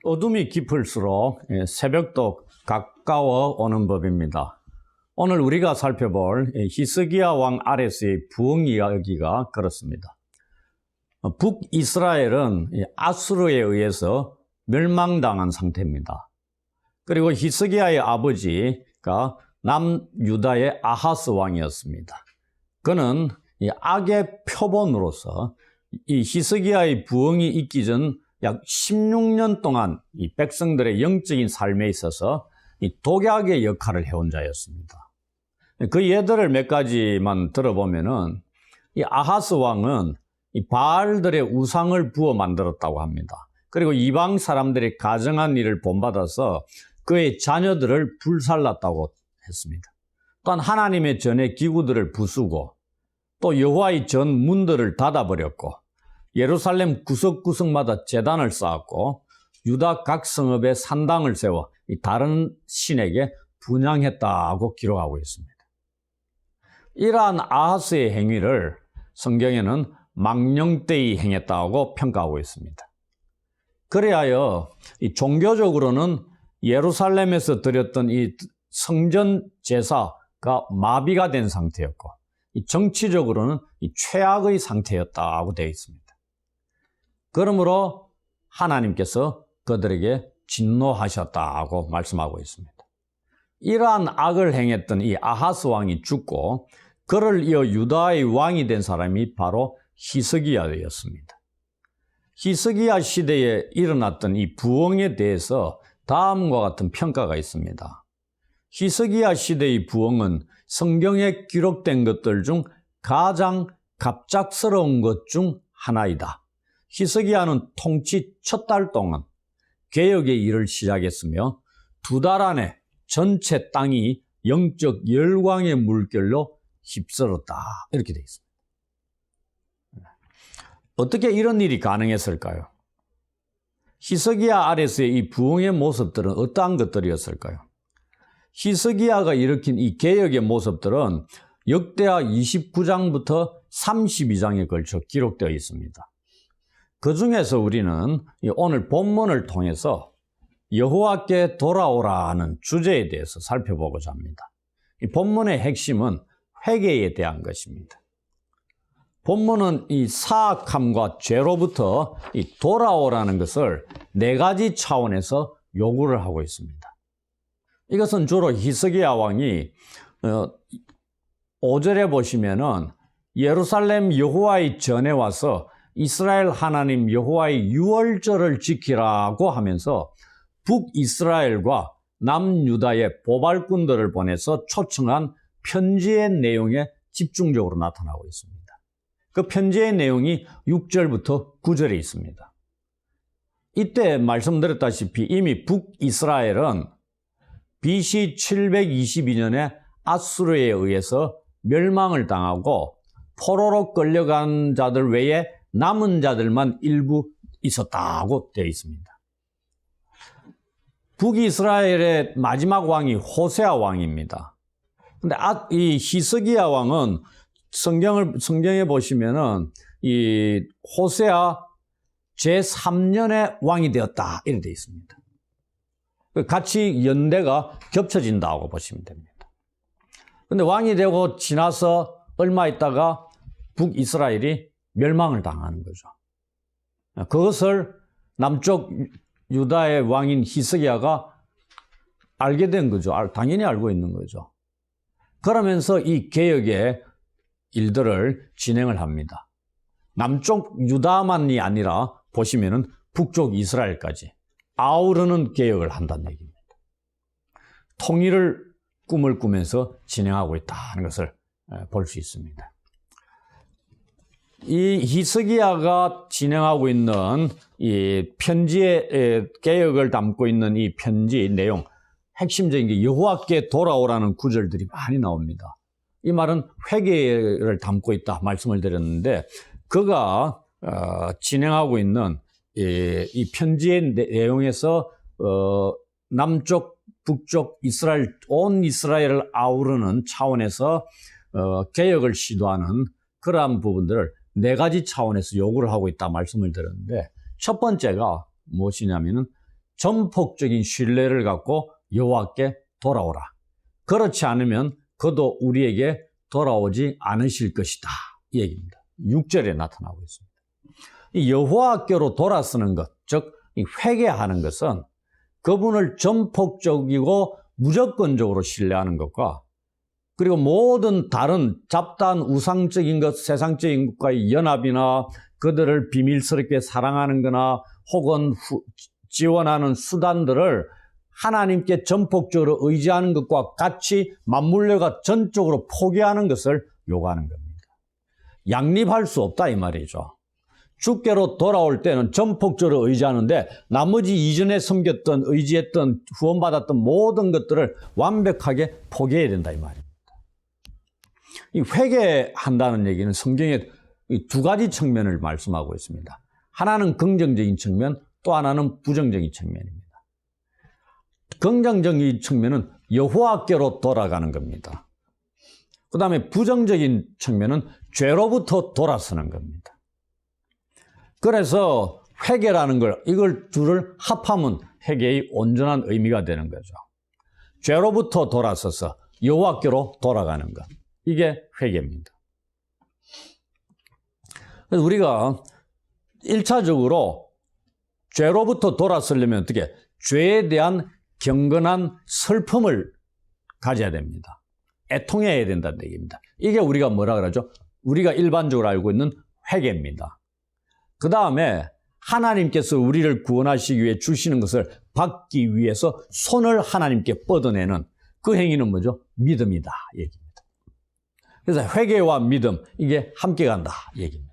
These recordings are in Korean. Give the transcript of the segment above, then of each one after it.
어둠이 깊을수록 새벽도 가까워 오는 법입니다. 오늘 우리가 살펴볼 히스기야 왕 아레스의 부흥 이야기가 그렇습니다. 북이스라엘은 아수르에 의해서 멸망당한 상태입니다. 그리고 히스기야의 아버지가 남유다의 아하스 왕이었습니다. 그는 악의 표본으로서 이 히스기야의 부흥이 있기 전 약 16년 동안 이 백성들의 영적인 삶에 있어서 이 독약의 역할을 해온 자였습니다. 그 예들을 몇 가지만 들어보면은 이 아하스 왕은 이 바알들의 우상을 부어 만들었다고 합니다. 그리고 이방 사람들이 가정한 일을 본받아서 그의 자녀들을 불살랐다고 했습니다. 또한 하나님의 전의 기구들을 부수고 또 여호와의 전 문들을 닫아버렸고 예루살렘 구석구석마다 제단을 쌓았고 유다 각 성읍에 산당을 세워 다른 신에게 분향했다고 기록하고 있습니다. 이러한 아하스의 행위를 성경에는 망령되이 행했다고 평가하고 있습니다. 그리하여 종교적으로는 예루살렘에서 드렸던 이 성전 제사가 마비가 된 상태였고 정치적으로는 최악의 상태였다고 되어 있습니다. 그러므로 하나님께서 그들에게 진노하셨다고 말씀하고 있습니다. 이러한 악을 행했던 이 아하스 왕이 죽고 그를 이어 유다의 왕이 된 사람이 바로 히스기야였습니다. 히스기야 시대에 일어났던 이 부흥에 대해서 다음과 같은 평가가 있습니다. 히스기야 시대의 부흥은 성경에 기록된 것들 중 가장 갑작스러운 것 중 하나이다. 히스기야는 통치 첫 달 동안 개혁의 일을 시작했으며 2달 안에 전체 땅이 영적 열광의 물결로 휩쓸었다. 이렇게 되어 있습니다. 어떻게 이런 일이 가능했을까요? 히스기야 아래서의 이 부흥의 모습들은 어떠한 것들이었을까요? 히스기야가 일으킨 이 개혁의 모습들은 역대하 29장부터 32장에 걸쳐 기록되어 있습니다. 그 중에서 우리는 오늘 본문을 통해서 여호와께 돌아오라는 주제에 대해서 살펴보고자 합니다. 이 본문의 핵심은 회개에 대한 것입니다. 본문은 이 사악함과 죄로부터 이 돌아오라는 것을 4가지 차원에서 요구를 하고 있습니다. 이것은 주로 히스기야 왕이 5절에 보시면은 예루살렘 여호와의 전에 와서 이스라엘 하나님 여호와의 유월절을 지키라고 하면서 북이스라엘과 남유다의 보발꾼들을 보내서 초청한 편지의 내용에 집중적으로 나타나고 있습니다. 그 편지의 내용이 6절부터 9절에 있습니다. 이때 말씀드렸다시피 이미 북이스라엘은 BC 722년에 아수르에 의해서 멸망을 당하고 포로로 끌려간 자들 외에 남은 자들만 일부 있었다고 되어 있습니다. 북이스라엘의 마지막 왕이 호세아 왕입니다. 근데 이 히스기야 왕은 성경에 보시면은 이 호세아 제3년의 왕이 되었다 이렇게 되어 있습니다. 같이 연대가 겹쳐진다고 보시면 됩니다. 근데 왕이 되고 지나서 얼마 있다가 북이스라엘이 멸망을 당하는 거죠. 그것을 남쪽 유다의 왕인 히스기야가 알게 된 거죠. 당연히 알고 있는 거죠. 그러면서 이 개혁의 일들을 진행을 합니다. 남쪽 유다만이 아니라 보시면은 북쪽 이스라엘까지 아우르는 개혁을 한다는 얘기입니다. 통일을 꿈을 꾸면서 진행하고 있다는 것을 볼 수 있습니다. 이 히스기야가 진행하고 있는 이 편지의 개혁을 담고 있는 이 편지 내용, 핵심적인 게 여호와께 돌아오라는 구절들이 많이 나옵니다. 이 말은 회개를 담고 있다 말씀을 드렸는데 그가 진행하고 있는 이 편지의 내용에서 남쪽, 북쪽 이스라엘, 온 이스라엘을 아우르는 차원에서 개혁을 시도하는 그러한 부분들을 4가지 차원에서 요구를 하고 있다 말씀을 드렸는데 첫 번째가 무엇이냐면은 전폭적인 신뢰를 갖고 여호와께 돌아오라. 그렇지 않으면 그도 우리에게 돌아오지 않으실 것이다. 이 얘기입니다. 6절에 나타나고 있습니다. 이 여호와께로 돌아서는 것, 즉 회개하는 것은 그분을 전폭적이고 무조건적으로 신뢰하는 것과 그리고 모든 다른 잡다한 우상적인 것, 세상적인 것과의 연합이나 그들을 비밀스럽게 사랑하는 거나 혹은 지원하는 수단들을 하나님께 전폭적으로 의지하는 것과 같이 맞물려가 전적으로 포기하는 것을 요구하는 겁니다. 양립할 수 없다 이 말이죠. 주께로 돌아올 때는 전폭적으로 의지하는데 나머지 이전에 섬겼던, 의지했던, 후원받았던 모든 것들을 완벽하게 포기해야 된다 이 말입니다. 이 회개한다는 얘기는 성경에 두 가지 측면을 말씀하고 있습니다. 하나는 긍정적인 측면, 또 하나는 부정적인 측면입니다. 긍정적인 측면은 여호와께로 돌아가는 겁니다. 그 다음에 부정적인 측면은 죄로부터 돌아서는 겁니다. 그래서 회개라는 걸, 이걸 둘을 합하면 회개의 온전한 의미가 되는 거죠. 죄로부터 돌아서서 여호와께로 돌아가는 것. 이게 회개입니다. 그래서 우리가 1차적으로 죄로부터 돌아서려면 어떻게? 죄에 대한 경건한 슬픔을 가져야 됩니다. 애통해야 된다는 얘기입니다. 이게 우리가 뭐라 그러죠? 우리가 일반적으로 알고 있는 회개입니다. 그 다음에 하나님께서 우리를 구원하시기 위해 주시는 것을 받기 위해서 손을 하나님께 뻗어내는 그 행위는 뭐죠? 믿음이다 얘기입니다. 그래서 회개와 믿음, 이게 함께 간다 얘기입니다.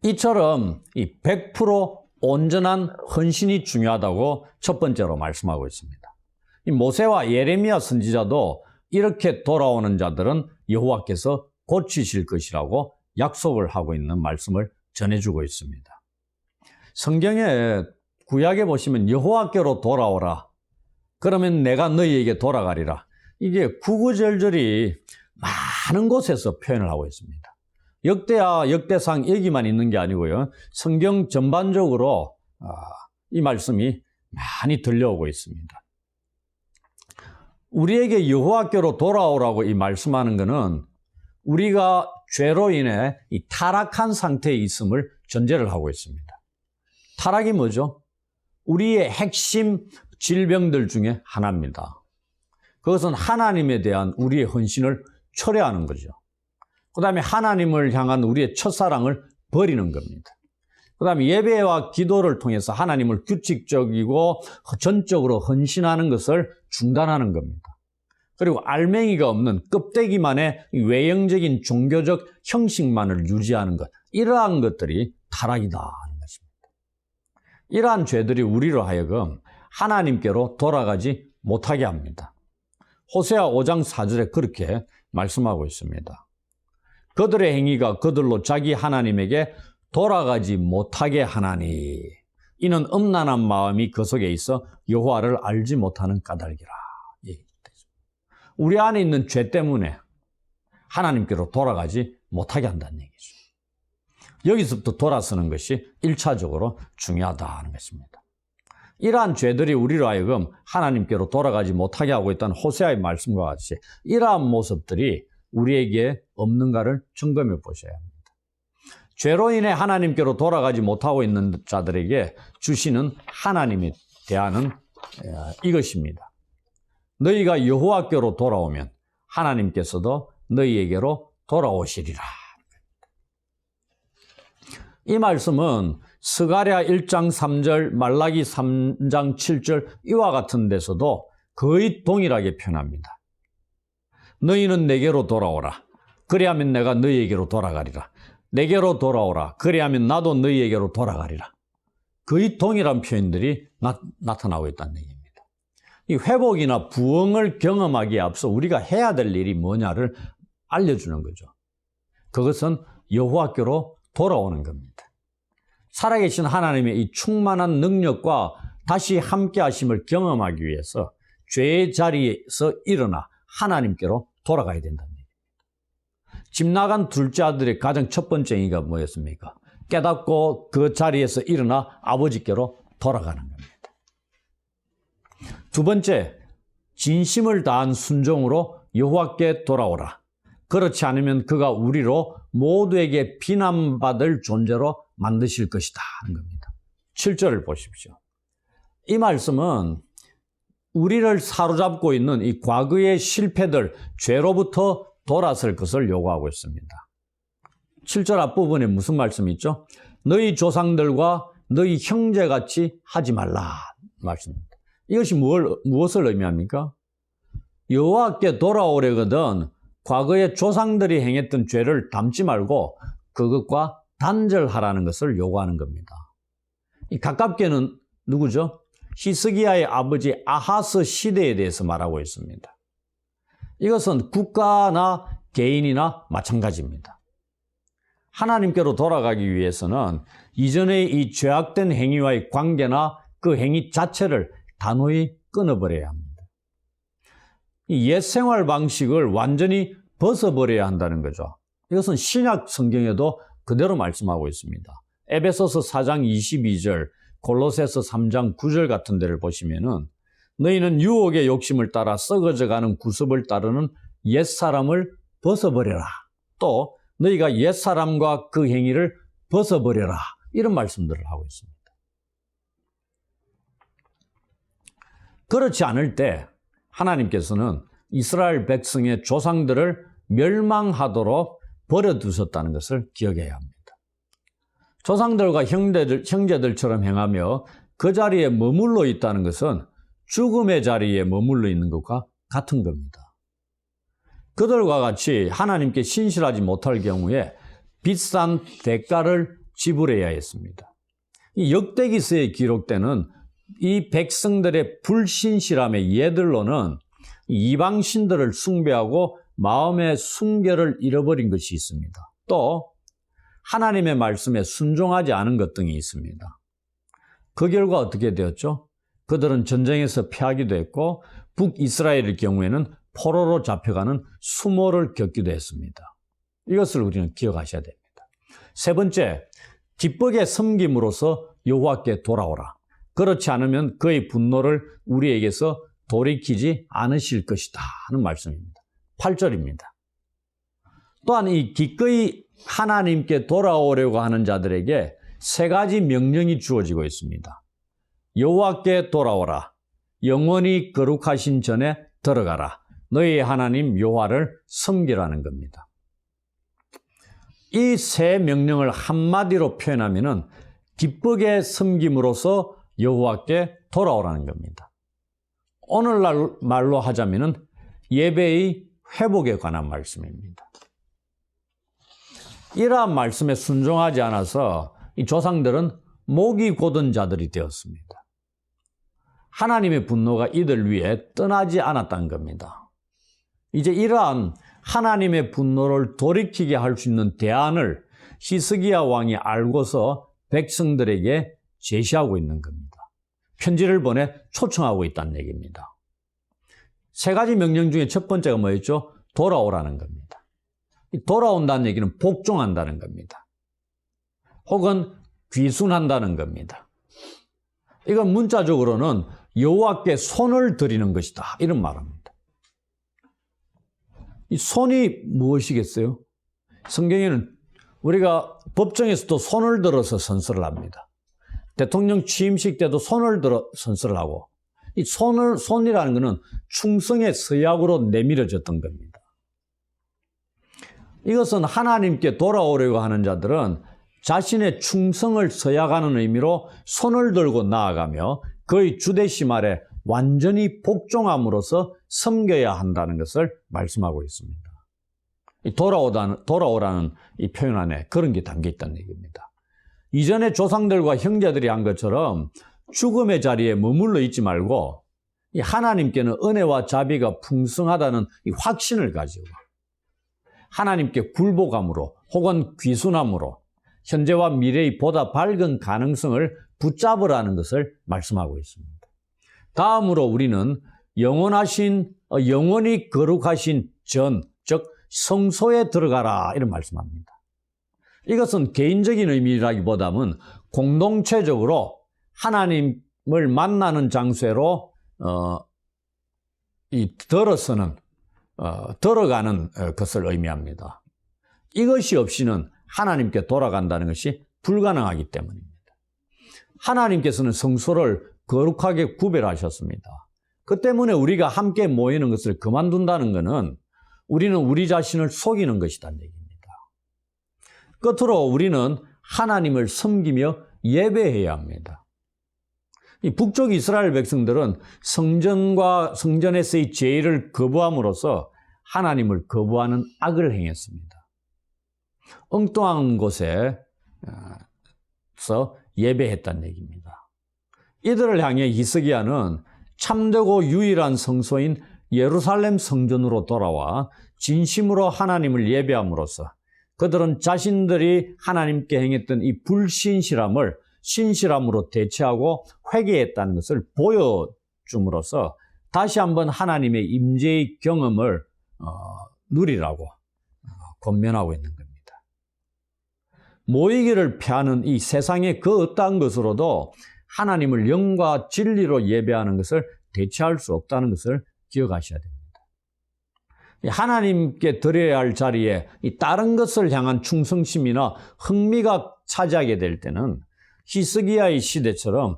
이처럼 이 100% 온전한 헌신이 중요하다고 첫 번째로 말씀하고 있습니다. 이 모세와 예레미야 선지자도 이렇게 돌아오는 자들은 여호와께서 고치실 것이라고 약속을 하고 있는 말씀을 전해주고 있습니다. 성경에 구약에 보시면 여호와께로 돌아오라. 그러면 내가 너희에게 돌아가리라. 이게 구구절절이 많은 곳에서 표현을 하고 있습니다. 역대하, 역대상 여기만 있는 게 아니고요. 성경 전반적으로 이 말씀이 많이 들려오고 있습니다. 우리에게 여호와께로 돌아오라고 이 말씀하는 것은 우리가 죄로 인해 이 타락한 상태에 있음을 전제를 하고 있습니다. 타락이 뭐죠? 우리의 핵심 질병들 중에 하나입니다. 그것은 하나님에 대한 우리의 헌신을 철회하는 거죠. 그 다음에 하나님을 향한 우리의 첫사랑을 버리는 겁니다. 그 다음에 예배와 기도를 통해서 하나님을 규칙적이고 전적으로 헌신하는 것을 중단하는 겁니다. 그리고 알맹이가 없는 껍데기만의 외형적인 종교적 형식만을 유지하는 것, 이러한 것들이 타락이다 하는 것입니다. 이러한 죄들이 우리로 하여금 하나님께로 돌아가지 못하게 합니다. 호세아 5장 4절에 그렇게 말씀하고 있습니다. 그들의 행위가 그들로 자기 하나님에게 돌아가지 못하게 하나니 이는 음란한 마음이 그 속에 있어 여호와를 알지 못하는 까닭이라. 우리 안에 있는 죄 때문에 하나님께로 돌아가지 못하게 한다는 얘기죠. 여기서부터 돌아서는 것이 1차적으로 중요하다는 것입니다. 이러한 죄들이 우리로 하여금 하나님께로 돌아가지 못하게 하고 있다는 호세아의 말씀과 같이 이러한 모습들이 우리에게 없는가를 점검해 보셔야 합니다. 죄로 인해 하나님께로 돌아가지 못하고 있는 자들에게 주시는 하나님의 대안은 이것입니다. 너희가 여호와께로 돌아오면 하나님께서도 너희에게로 돌아오시리라. 이 말씀은 스가랴 1장 3절, 말라기 3장 7절 이와 같은 데서도 거의 동일하게 표현합니다. 너희는 내게로 돌아오라. 그리하면 내가 너희에게로 돌아가리라. 내게로 돌아오라. 그리하면 나도 너희에게로 돌아가리라. 거의 동일한 표현들이 나타나고 있다는 얘기입니다. 이 회복이나 부흥을 경험하기에 앞서 우리가 해야 될 일이 뭐냐를 알려주는 거죠. 그것은 여호와께로 돌아오는 겁니다. 살아계신 하나님의 이 충만한 능력과 다시 함께 하심을 경험하기 위해서 죄의 자리에서 일어나 하나님께로 돌아가야 된다는 얘기입니다. 집 나간 둘째 아들의 가장 첫 번째 행위가 뭐였습니까? 깨닫고 그 자리에서 일어나 아버지께로 돌아가는 겁니다. 두 번째, 진심을 다한 순종으로 여호와께 돌아오라. 그렇지 않으면 그가 우리로 모두에게 비난받을 존재로 만드실 것이다 하는 겁니다. 7절을 보십시오. 이 말씀은 우리를 사로잡고 있는 이 과거의 실패들, 죄로부터 돌아설 것을 요구하고 있습니다. 7절 앞부분에 무슨 말씀이 있죠? 너희 조상들과 너희 형제같이 하지 말라 말씀입니다. 이것이 무엇을 의미합니까? 여호와께 돌아오려거든 과거의 조상들이 행했던 죄를 담지 말고 그것과 단절하라는 것을 요구하는 겁니다. 가깝게는 누구죠? 히스기야의 아버지 아하스 시대에 대해서 말하고 있습니다. 이것은 국가나 개인이나 마찬가지입니다. 하나님께로 돌아가기 위해서는 이전의 이 죄악된 행위와의 관계나 그 행위 자체를 단호히 끊어버려야 합니다. 이 옛 생활 방식을 완전히 벗어버려야 한다는 거죠. 이것은 신약 성경에도 그대로 말씀하고 있습니다. 에베소서 4장 22절, 골로새서 3장 9절 같은 데를 보시면은 너희는 유혹의 욕심을 따라 썩어져가는 구습을 따르는 옛사람을 벗어버려라. 또 너희가 옛사람과 그 행위를 벗어버려라. 이런 말씀들을 하고 있습니다. 그렇지 않을 때 하나님께서는 이스라엘 백성의 조상들을 멸망하도록 버려두셨다는 것을 기억해야 합니다. 조상들과 형제들처럼 행하며 그 자리에 머물러 있다는 것은 죽음의 자리에 머물러 있는 것과 같은 겁니다. 그들과 같이 하나님께 신실하지 못할 경우에 비싼 대가를 지불해야 했습니다. 이 역대기서에 기록되는 이 백성들의 불신실함의 예들로는 이방신들을 숭배하고 마음의 순결을 잃어버린 것이 있습니다. 또 하나님의 말씀에 순종하지 않은 것 등이 있습니다. 그 결과 어떻게 되었죠? 그들은 전쟁에서 패하기도 했고 북이스라엘의 경우에는 포로로 잡혀가는 수모를 겪기도 했습니다. 이것을 우리는 기억하셔야 됩니다. 세 번째, 기쁘게 섬김으로써 여호와께 돌아오라. 그렇지 않으면 그의 분노를 우리에게서 돌이키지 않으실 것이다 하는 말씀입니다. 8절입니다. 또한 이 기꺼이 하나님께 돌아오려고 하는 자들에게 세 가지 명령이 주어지고 있습니다. 여호와께 돌아오라. 영원히 거룩하신 전에 들어가라. 너희 하나님 여호와를 섬기라는 겁니다. 이 세 명령을 한마디로 표현하면은 기쁘게 섬김으로써 여호와께 돌아오라는 겁니다. 오늘날 말로 하자면은 예배의 회복에 관한 말씀입니다. 이러한 말씀에 순종하지 않아서 이 조상들은 목이 곧은 자들이 되었습니다. 하나님의 분노가 이들 위에 떠나지 않았다는 겁니다. 이제 이러한 하나님의 분노를 돌이키게 할 수 있는 대안을 히스기야 왕이 알고서 백성들에게 제시하고 있는 겁니다. 편지를 보내 초청하고 있다는 얘기입니다. 세 가지 명령 중에 첫 번째가 뭐였죠? 돌아오라는 겁니다. 돌아온다는 얘기는 복종한다는 겁니다. 혹은 귀순한다는 겁니다. 이건 문자적으로는 여호와께 손을 드리는 것이다 이런 말입니다. 이 손이 무엇이겠어요? 성경에는 우리가 법정에서도 손을 들어서 선서를 합니다. 대통령 취임식 때도 손을 들어 선서를 하고 이 손이라는 것은 충성의 서약으로 내밀어졌던 겁니다. 이것은 하나님께 돌아오려고 하는 자들은 자신의 충성을 서약하는 의미로 손을 들고 나아가며 그의 주대심 아래 완전히 복종함으로써 섬겨야 한다는 것을 말씀하고 있습니다. 돌아오라는 이 표현 안에 그런 게 담겨 있다는 얘기입니다. 이전에 조상들과 형제들이 한 것처럼 죽음의 자리에 머물러 있지 말고 이 하나님께는 은혜와 자비가 풍성하다는 이 확신을 가지고 하나님께 굴복함으로 혹은 귀순함으로 현재와 미래의 보다 밝은 가능성을 붙잡으라는 것을 말씀하고 있습니다. 다음으로 우리는 영원히 거룩하신 전, 즉 성소에 들어가라 이런 말씀합니다. 이것은 개인적인 의미라기보다는 공동체적으로 하나님을 만나는 장소로 들어가는 것을 의미합니다. 이것이 없이는 하나님께 돌아간다는 것이 불가능하기 때문입니다. 하나님께서는 성소를 거룩하게 구별하셨습니다. 그 때문에 우리가 함께 모이는 것을 그만둔다는 것은 우리는 우리 자신을 속이는 것이라는 얘기입니다. 끝으로 우리는 하나님을 섬기며 예배해야 합니다. 이 북쪽 이스라엘 백성들은 성전에서의 제의를 거부함으로써 하나님을 거부하는 악을 행했습니다. 엉뚱한 곳에서 예배했다는 얘기입니다. 이들을 향해 히스기야는 참되고 유일한 성소인 예루살렘 성전으로 돌아와 진심으로 하나님을 예배함으로써 그들은 자신들이 하나님께 행했던 이 불신실함을 신실함으로 대체하고 회개했다는 것을 보여줌으로써 다시 한번 하나님의 임재의 경험을 누리라고 권면하고 있는 겁니다. 모이기를 피하는 이 세상의 그 어떠한 것으로도 하나님을 영과 진리로 예배하는 것을 대체할 수 없다는 것을 기억하셔야 됩니다. 하나님께 드려야 할 자리에 이 다른 것을 향한 충성심이나 흥미가 차지하게 될 때는 히스기야의 시대처럼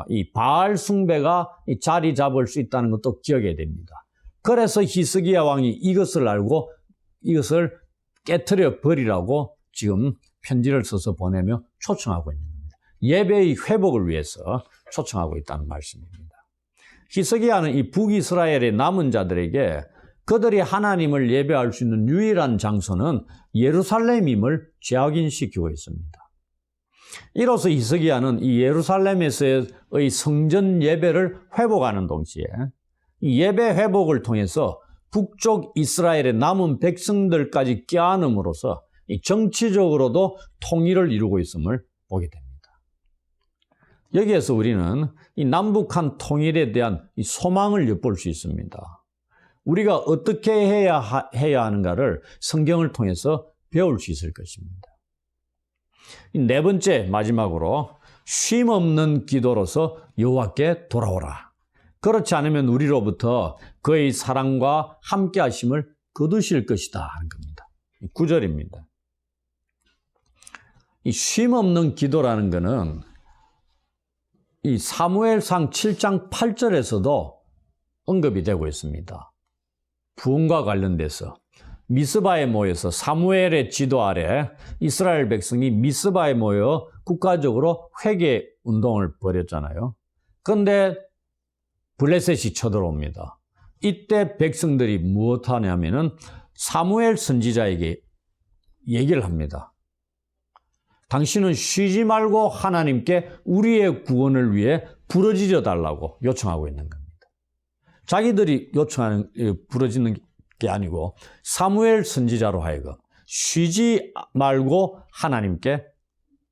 이 바알 숭배가 자리 잡을 수 있다는 것도 기억해야 됩니다. 그래서 히스기야 왕이 이것을 알고 이것을 깨트려 버리라고 지금 편지를 써서 보내며 초청하고 있는 겁니다. 예배의 회복을 위해서 초청하고 있다는 말씀입니다. 히스기야는 이 북이스라엘의 남은 자들에게 그들이 하나님을 예배할 수 있는 유일한 장소는 예루살렘임을 재확인시키고 있습니다. 이로써 히스기야는 이 예루살렘에서의 성전 예배를 회복하는 동시에 이 예배 회복을 통해서 북쪽 이스라엘의 남은 백성들까지 껴안음으로써 이 정치적으로도 통일을 이루고 있음을 보게 됩니다. 여기에서 우리는 이 남북한 통일에 대한 이 소망을 엿볼 수 있습니다. 우리가 어떻게 해야 하는가를 성경을 통해서 배울 수 있을 것입니다. 네 번째, 마지막으로 쉼 없는 기도로서 여호와께 돌아오라. 그렇지 않으면 우리로부터 그의 사랑과 함께 하심을 거두실 것이다 하는 겁니다. 9절입니다. 이 쉼 없는 기도라는 것은 이 사무엘상 7장 8절에서도 언급이 되고 있습니다. 부흥과 관련돼서 미스바에 모여서 사무엘의 지도 아래 이스라엘 백성이 미스바에 모여 국가적으로 회개 운동을 벌였잖아요. 그런데 블레셋이 쳐들어옵니다. 이때 백성들이 무엇하냐면은 사무엘 선지자에게 얘기를 합니다. 당신은 쉬지 말고 하나님께 우리의 구원을 위해 부르짖어 달라고 요청하고 있는 겁니다. 자기들이 부르짖는 게 아니고 사무엘 선지자로 하여금 쉬지 말고 하나님께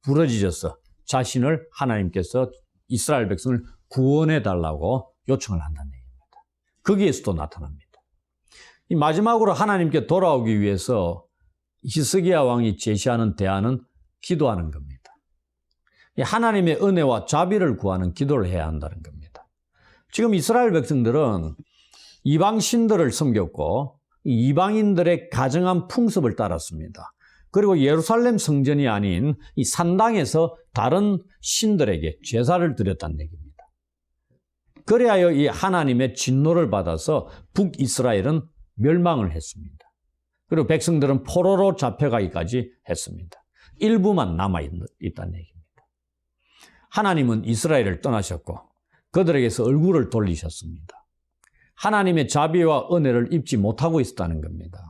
부르짖어서 자신을 하나님께서 이스라엘 백성을 구원해 달라고 요청을 한다는 얘기입니다. 거기에서도 나타납니다. 이 마지막으로 하나님께 돌아오기 위해서 히스기야 왕이 제시하는 대안은 기도하는 겁니다. 하나님의 은혜와 자비를 구하는 기도를 해야 한다는 겁니다. 지금 이스라엘 백성들은 이방 신들을 섬겼고 이방인들의 가증한 풍습을 따랐습니다. 그리고 예루살렘 성전이 아닌 이 산당에서 다른 신들에게 제사를 드렸다는 얘기입니다. 그래야 이 하나님의 진노를 받아서 북이스라엘은 멸망을 했습니다. 그리고 백성들은 포로로 잡혀가기까지 했습니다. 일부만 남아있다는 얘기입니다. 하나님은 이스라엘을 떠나셨고 그들에게서 얼굴을 돌리셨습니다. 하나님의 자비와 은혜를 입지 못하고 있었다는 겁니다.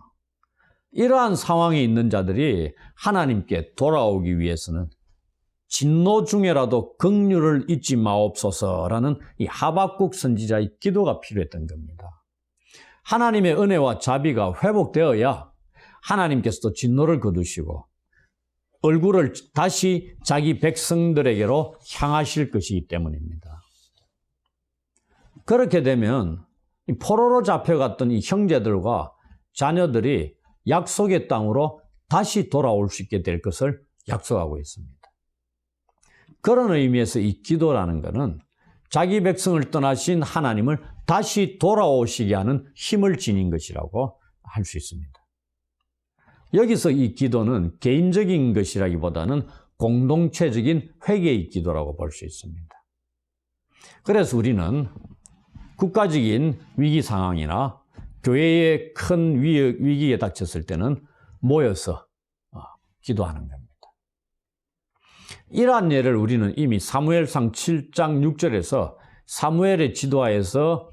이러한 상황에 있는 자들이 하나님께 돌아오기 위해서는 진노 중에라도 긍휼을 잊지 마옵소서라는 이 하박국 선지자의 기도가 필요했던 겁니다. 하나님의 은혜와 자비가 회복되어야 하나님께서도 진노를 거두시고 얼굴을 다시 자기 백성들에게로 향하실 것이기 때문입니다. 그렇게 되면 포로로 잡혀갔던 이 형제들과 자녀들이 약속의 땅으로 다시 돌아올 수 있게 될 것을 약속하고 있습니다. 그런 의미에서 이 기도라는 것은 자기 백성을 떠나신 하나님을 다시 돌아오시게 하는 힘을 지닌 것이라고 할 수 있습니다. 여기서 이 기도는 개인적인 것이라기보다는 공동체적인 회개의 기도라고 볼 수 있습니다. 그래서 우리는 국가적인 위기 상황이나 교회의 큰 위기에 닥쳤을 때는 모여서 기도하는 겁니다. 이러한 예를 우리는 이미 사무엘상 7장 6절에서 사무엘의 지도하에서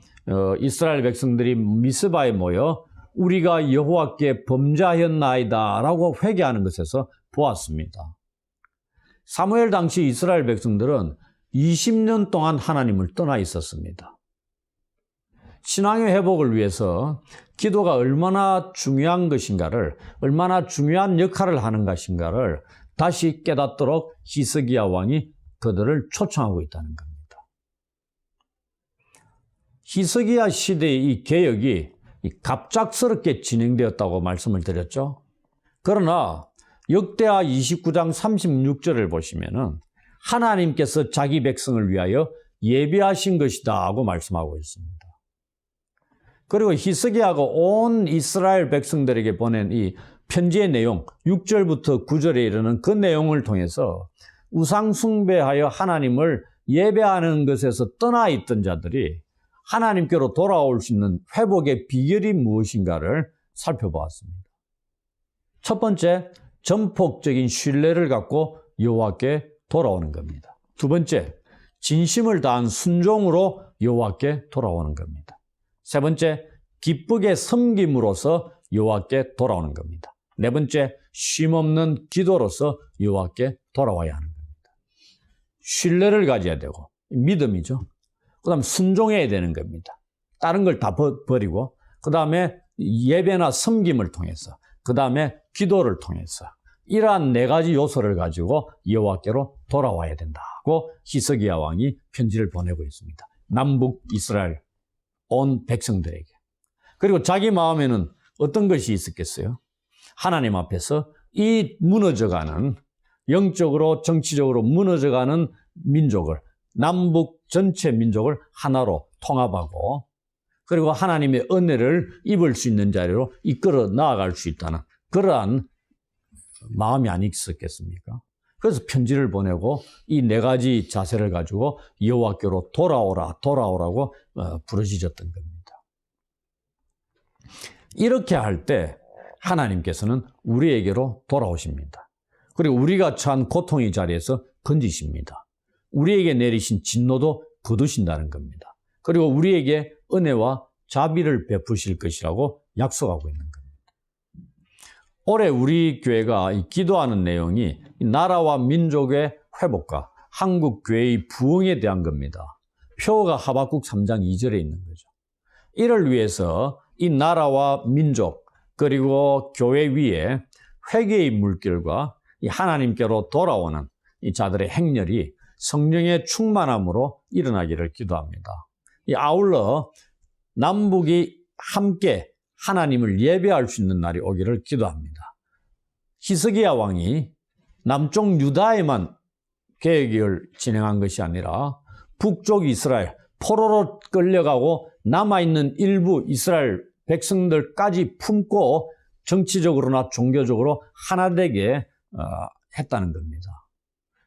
이스라엘 백성들이 미스바에 모여 우리가 여호와께 범죄하였나이다 라고 회개하는 것에서 보았습니다. 사무엘 당시 이스라엘 백성들은 20년 동안 하나님을 떠나 있었습니다. 신앙의 회복을 위해서 기도가 얼마나 중요한 것인가를, 얼마나 중요한 역할을 하는 것인가를 다시 깨닫도록 히스기야 왕이 그들을 초청하고 있다는 겁니다. 히스기야 시대의 이 개혁이 갑작스럽게 진행되었다고 말씀을 드렸죠. 그러나 역대하 29장 36절을 보시면은 하나님께서 자기 백성을 위하여 예비하신 것이다 하고 말씀하고 있습니다. 그리고 히스기야가 온 이스라엘 백성들에게 보낸 이 편지의 내용, 6절부터 9절에 이르는 그 내용을 통해서 우상 숭배하여 하나님을 예배하는 것에서 떠나 있던 자들이 하나님께로 돌아올 수 있는 회복의 비결이 무엇인가를 살펴보았습니다. 첫 번째, 전폭적인 신뢰를 갖고 여호와께 돌아오는 겁니다. 두 번째, 진심을 다한 순종으로 여호와께 돌아오는 겁니다. 세 번째, 기쁘게 섬김으로써 여호와께 돌아오는 겁니다. 네 번째, 쉼없는 기도로서 여호와께 돌아와야 하는 겁니다. 신뢰를 가져야 되고 믿음이죠. 그 다음 순종해야 되는 겁니다. 다른 걸 다 버리고 그 다음에 예배나 섬김을 통해서 그 다음에 기도를 통해서 이러한 네 가지 요소를 가지고 여호와께로 돌아와야 된다고 히스기야 왕이 편지를 보내고 있습니다. 남북 이스라엘 온 백성들에게. 그리고 자기 마음에는 어떤 것이 있었겠어요? 하나님 앞에서 이 무너져가는, 영적으로 정치적으로 무너져가는 민족을, 남북 전체 민족을 하나로 통합하고 그리고 하나님의 은혜를 입을 수 있는 자리로 이끌어 나아갈 수 있다는 그러한 마음이 아니었겠습니까? 그래서 편지를 보내고 이 네 가지 자세를 가지고 여호와께로 돌아오라고 부르짖었던 겁니다. 이렇게 할 때 하나님께서는 우리에게로 돌아오십니다. 그리고 우리가 처한 고통의 자리에서 건지십니다. 우리에게 내리신 진노도 거두신다는 겁니다. 그리고 우리에게 은혜와 자비를 베푸실 것이라고 약속하고 있는 겁니다. 올해 우리 교회가 기도하는 내용이 나라와 민족의 회복과 한국 교회의 부흥에 대한 겁니다. 표어가 하박국 3장 2절에 있는 거죠. 이를 위해서 이 나라와 민족 그리고 교회 위에 회개의 물결과 이 하나님께로 돌아오는 이 자들의 행렬이 성령의 충만함으로 일어나기를 기도합니다. 아울러 남북이 함께 하나님을 예배할 수 있는 날이 오기를 기도합니다. 히스기야 왕이 남쪽 유다에만 계획을 진행한 것이 아니라 북쪽 이스라엘, 포로로 끌려가고 남아있는 일부 이스라엘 백성들까지 품고 정치적으로나 종교적으로 하나되게 했다는 겁니다.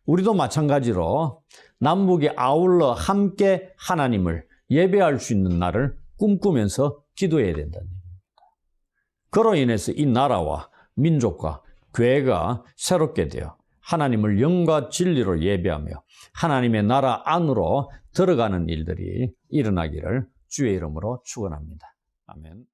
우리도 마찬가지로 남북이 아울러 함께 하나님을 예배할 수 있는 날을 꿈꾸면서 기도해야 된다는 얘기입니다. 그로 인해서 이 나라와 민족과 교회가 새롭게 되어 하나님을 영과 진리로 예배하며 하나님의 나라 안으로 들어가는 일들이 일어나기를 주의 이름으로 축원합니다. 아멘.